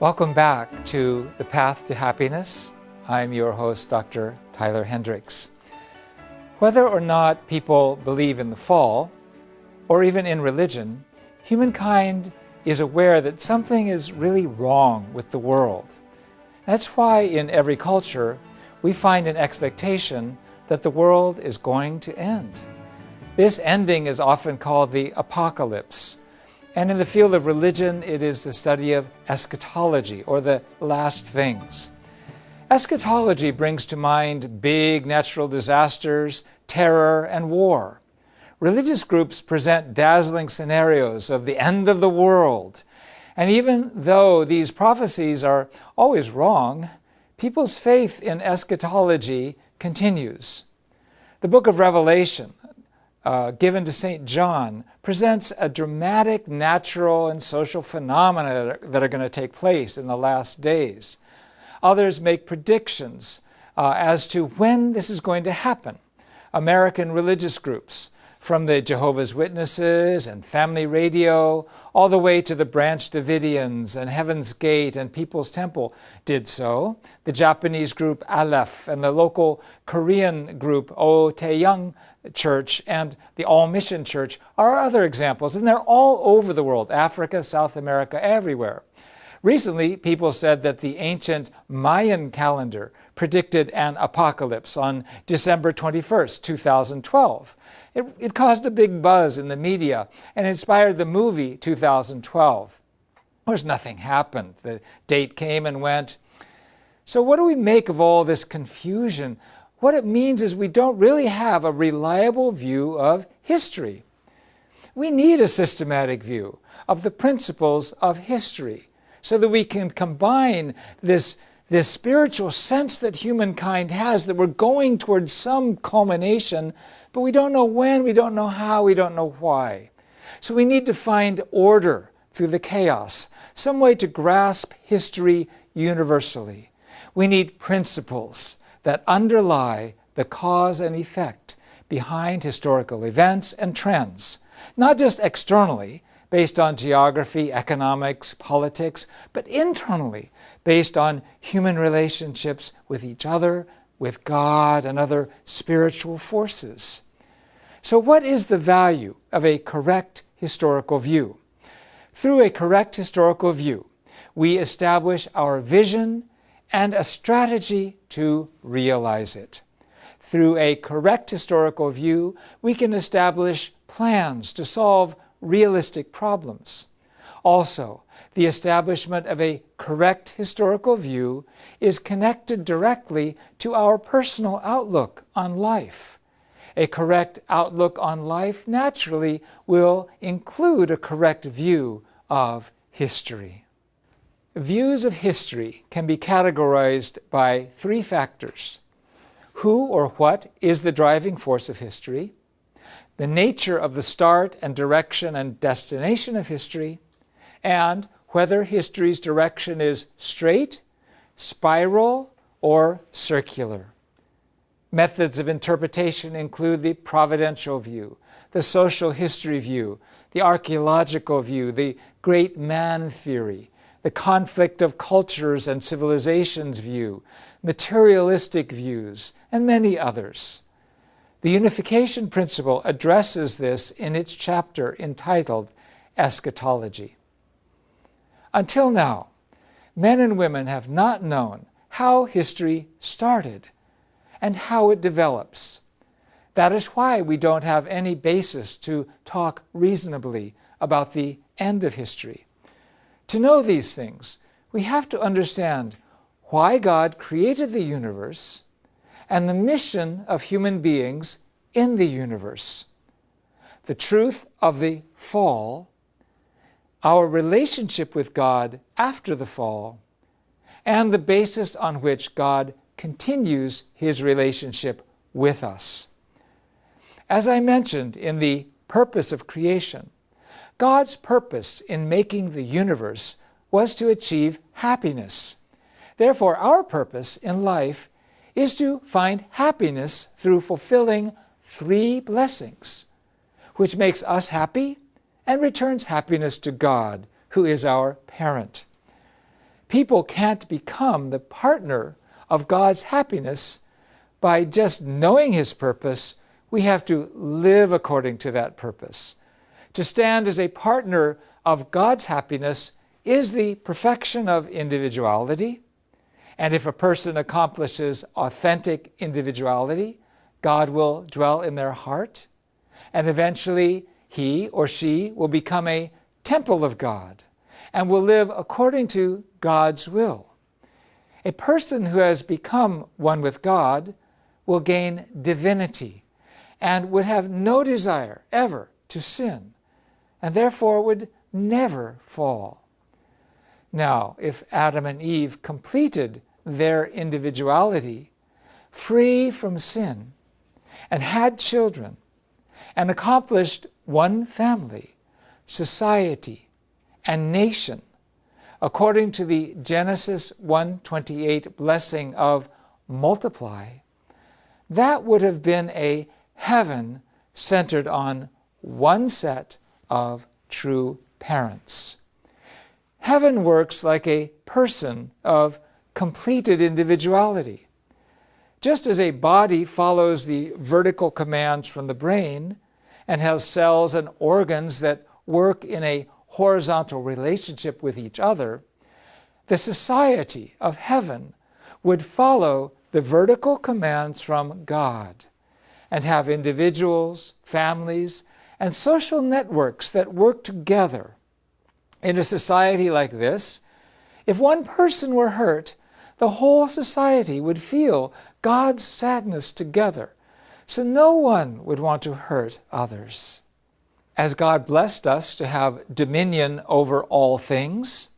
Welcome back to The Path to Happiness. I'm your host, Dr. Tyler Hendricks. Whether or not people believe in the fall, or even in religion, humankind is aware that something is really wrong with the world. That's why in every culture, we find an expectation that the world is going to end. This ending is often called the apocalypse. And in the field of religion, it is the study of eschatology, or the last things. Eschatology brings to mind big natural disasters, terror, and war. Religious groups present dazzling scenarios of the end of the world. And even though these prophecies are always wrong, people's faith in eschatology continues. The book of Revelation, given to St. John, presents a dramatic natural and social phenomena that are going to take place in the last days. Others make predictions as to when this is going to happen. American religious groups, from the Jehovah's Witnesses and Family Radio, all the way to the Branch Davidians and Heaven's Gate and People's Temple, did so. The Japanese group Aleph and the local Korean group Oh Taeyang Church and the All Mission Church are other examples, and they're all over the world, Africa, South America, everywhere. Recently, people said that the ancient Mayan calendar predicted an apocalypse on December 21st, 2012. It caused a big buzz in the media and inspired the movie 2012. Of course, nothing happened. The date came and went. So what do we make of all this confusion? What it means is we don't really have a reliable view of history. We need a systematic view of the principles of history so that we can combine this spiritual sense that humankind has, that we're going towards some culmination, but we don't know when, we don't know how, we don't know why. So we need to find order through the chaos, some way to grasp history universally. We need principles that underlie the cause and effect behind historical events and trends, not just externally, based on geography, economics, politics, but internally, based on human relationships with each other, with God, and other spiritual forces. So what is the value of a correct historical view? Through a correct historical view, we establish our vision and a strategy to realize it. Through a correct historical view, we can establish plans to solve realistic problems. Also, the establishment of a correct historical view is connected directly to our personal outlook on life. A correct outlook on life naturally will include a correct view of history. Views of history can be categorized by three factors: who or what is the driving force of history, the nature of the start and direction and destination of history, and whether history's direction is straight, spiral, or circular. Methods of interpretation include the providential view, the social history view, the archaeological view, the great man theory, the conflict of cultures and civilizations view, materialistic views, and many others. The unification principle addresses this in its chapter entitled Eschatology. Until now, men and women have not known how history started and how it develops. That is why we don't have any basis to talk reasonably about the end of history. To know these things, we have to understand why God created the universe and the mission of human beings in the universe, the truth of the fall, our relationship with God after the fall, and the basis on which God continues his relationship with us. As I mentioned in the purpose of creation, God's purpose in making the universe was to achieve happiness. Therefore, our purpose in life is to find happiness through fulfilling three blessings, which makes us happy and returns happiness to God, who is our parent. People can't become the partner of God's happiness by just knowing His purpose. We have to live according to that purpose. To stand as a partner of God's happiness is the perfection of individuality. And if a person accomplishes authentic individuality, God will dwell in their heart, and eventually he or she will become a temple of God and will live according to God's will. A person who has become one with God will gain divinity and would have no desire ever to sin, and therefore would never fall. Now, if Adam and Eve completed their individuality, free from sin, and had children, and accomplished one family, society, and nation, according to the Genesis 1:28 blessing of multiply, that would have been a heaven centered on one set of true parents. Heaven works like a person of completed individuality. Just as a body follows the vertical commands from the brain and has cells and organs that work in a horizontal relationship with each other, the society of heaven would follow the vertical commands from God and have individuals, families, and social networks that work together. In a society like this, if one person were hurt, the whole society would feel God's sadness together, so no one would want to hurt others. As God blessed us to have dominion over all things,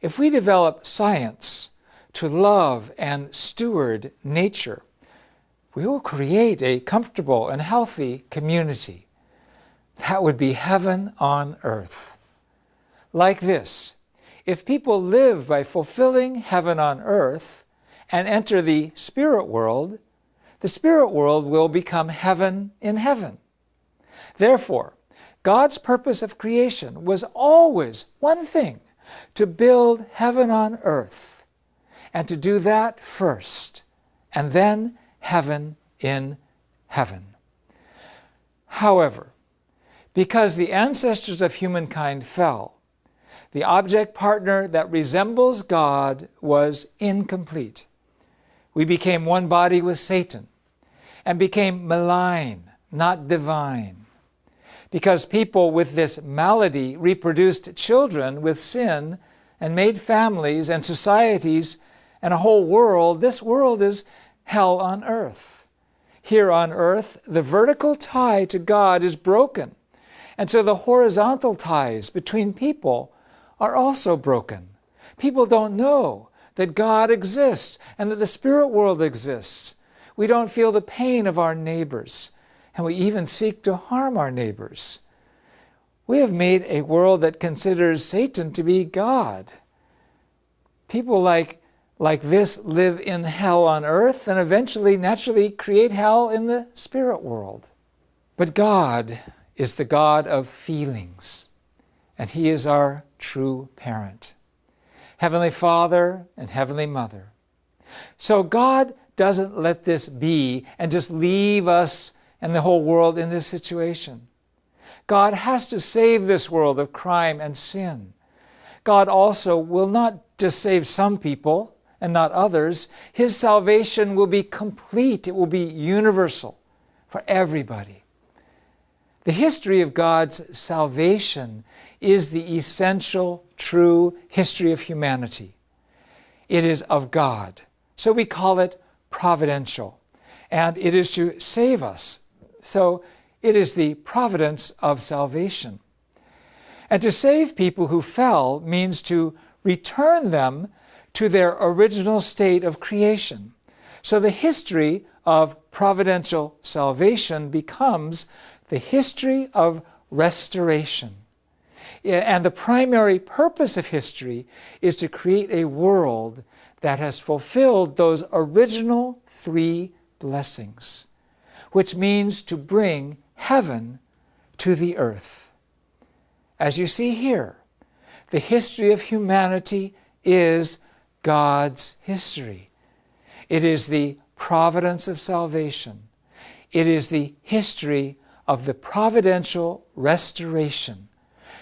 if we develop science to love and steward nature, we will create a comfortable and healthy community. That would be heaven on earth. Like this, if people live by fulfilling heaven on earth and enter the spirit world will become heaven in heaven. Therefore, God's purpose of creation was always one thing: to build heaven on earth, and to do that first, and then heaven in heaven. However, because the ancestors of humankind fell, the object partner that resembles God was incomplete. We became one body with Satan and became malign, not divine. Because people with this malady reproduced children with sin and made families and societies and a whole world, this world is hell on earth. Here on earth, the vertical tie to God is broken, and so the horizontal ties between people are also broken. People don't know that God exists and that the spirit world exists. We don't feel the pain of our neighbors, and we even seek to harm our neighbors. We have made a world that considers Satan to be God. People like this live in hell on earth and eventually naturally create hell in the spirit world. But God is the God of feelings, and He is our true parent, Heavenly Father and Heavenly Mother. So God doesn't let this be and just leave us and the whole world in this situation. God has to save this world of crime and sin. God also will not just save some people and not others. His salvation will be complete. It will be universal for everybody. The history of God's salvation is the essential, true history of humanity. It is of God, so we call it providential, and it is to save us. So it is the providence of salvation. And to save people who fell means to return them to their original state of creation. So the history of providential salvation becomes the history of restoration. And the primary purpose of history is to create a world that has fulfilled those original three blessings, which means to bring heaven to the earth. As you see here, the history of humanity is God's history. It is the providence of salvation. It is the history of the providential restoration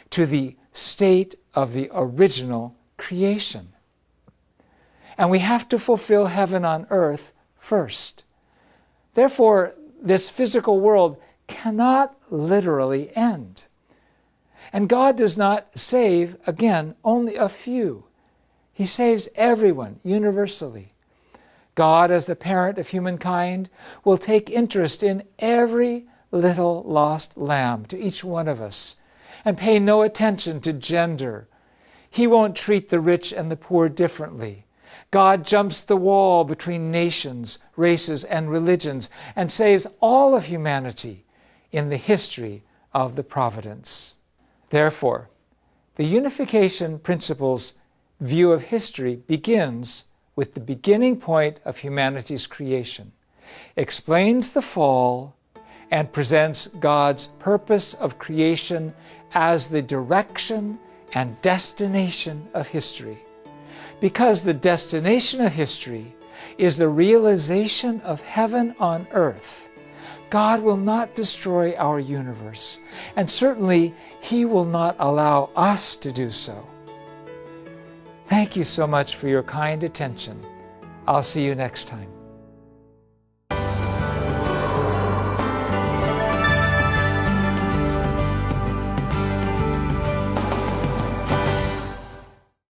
to the state of the original creation. And we have to fulfill heaven on earth first. Therefore, this physical world cannot literally end. And God does not save, again, only a few. He saves everyone universally. God, as the parent of humankind, will take interest in every little lost lamb, to each one of us, and pay no attention to gender. He won't treat the rich and the poor differently. God jumps the wall between nations, races, and religions, and saves all of humanity in the history of the providence. Therefore, the unification principle's view of history begins with the beginning point of humanity's creation, explains the fall, and presents God's purpose of creation as the direction and destination of history. Because the destination of history is the realization of heaven on earth, God will not destroy our universe, and certainly He will not allow us to do so. Thank you so much for your kind attention. I'll see you next time.